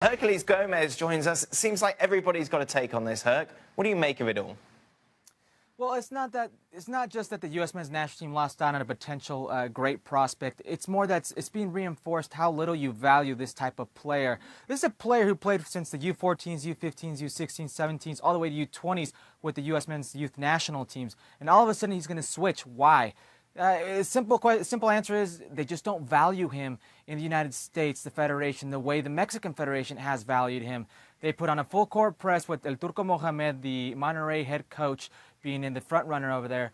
Herculez Gomez joins us. It seems like everybody's got a take on this, Herc. What do you make of it all? Well, it's not just that the U.S. men's national team lost out on a potential great prospect. It's more that it's being reinforced how little you value this type of player. This is a player who played since the U14s, U15s, U16s, 17s, all the way to U20s with the U.S. men's youth national teams. And all of a sudden he's going to switch. Why? Simple answer is they just don't value him in the United States, the Federation, the way the Mexican Federation has valued him. They put on a full court press with El Turco Mohamed, the Monterrey head coach, being in the front runner over there,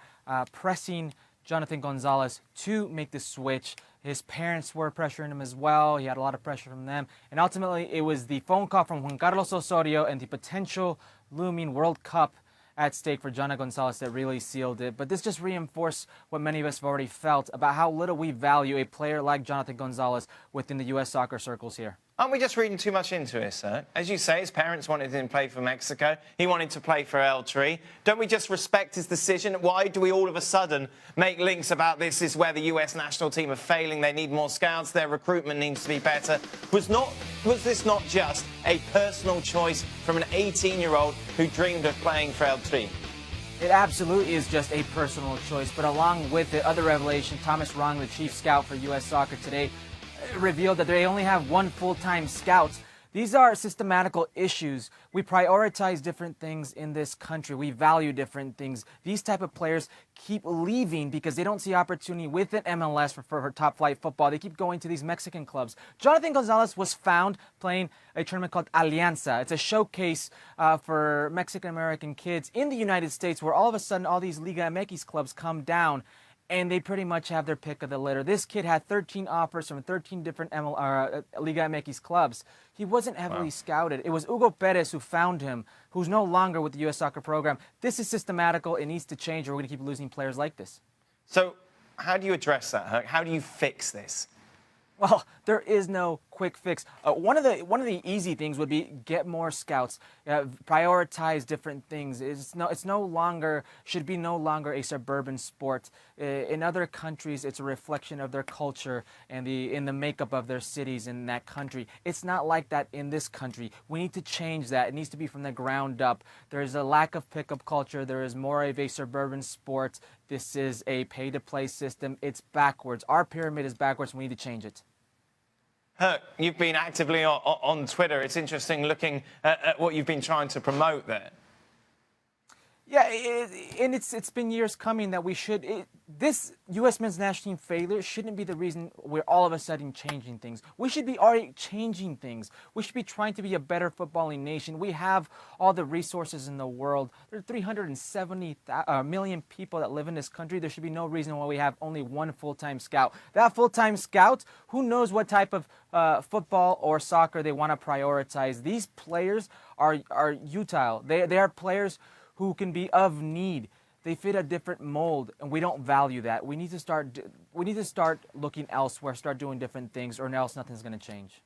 pressing Jonathan Gonzalez to make the switch. His parents were pressuring him as well. He had a lot of pressure from them. And ultimately, it was the phone call from Juan Carlos Osorio and the potential looming World Cup at stake for Jonathan Gonzalez that really sealed it. But this just reinforced what many of us have already felt about how little we value a player like Jonathan Gonzalez within the U.S. soccer circles here. Aren't we just reading too much into it, sir? As you say, his parents wanted him to play for Mexico. He wanted to play for El Tri. Don't we just respect his decision? Why do we all of a sudden make links about this is where the US national team are failing, they need more scouts, their recruitment needs to be better? Was this not just a personal choice from an 18-year-old who dreamed of playing for El Tri? It absolutely is just a personal choice, but along with it, other revelation, Thomas Rong, the chief scout for U.S. Soccer Today, revealed that they only have one full-time scout. These are systematical issues. We prioritize different things in this country. We value different things. These type of players keep leaving because they don't see opportunity within MLS for top-flight football. They keep going to these Mexican clubs. Jonathan Gonzalez was found playing a tournament called Alianza. It's a showcase for Mexican-American kids in the United States where all of a sudden all these Liga MX clubs come down and they pretty much have their pick of the litter. This kid had 13 offers from 13 different Liga MX clubs. He wasn't heavily scouted. It was Hugo Perez who found him, who's no longer with the U.S. soccer program. This is systematical. It needs to change, or we're going to keep losing players like this. So how do you address that, Herc? How do you fix this? Well, there is no quick fix. One of the easy things would be get more scouts, prioritize different things. Should be no longer a suburban sport. In other countries, it's a reflection of their culture and in the makeup of their cities in that country. It's not like that in this country. We need to change that. It needs to be from the ground up. There is a lack of pickup culture. There is more of a suburban sport. This is a pay-to-play system. It's backwards. Our pyramid is backwards. We need to change it. Herc, you've been actively on Twitter. It's interesting looking at what you've been trying to promote there. Yeah, and it's been years coming that this U.S. men's national team failure shouldn't be the reason we're all of a sudden changing things. We should be already changing things. We should be trying to be a better footballing nation. We have all the resources in the world. There are 370 million people that live in this country. There should be no reason why we have only one full-time scout. That full-time scout, who knows what type of football or soccer they want to prioritize. These players are utile. They are players who can be of need. They fit a different mold, and we don't value that. We need to start looking elsewhere, start doing different things, or else nothing's going to change.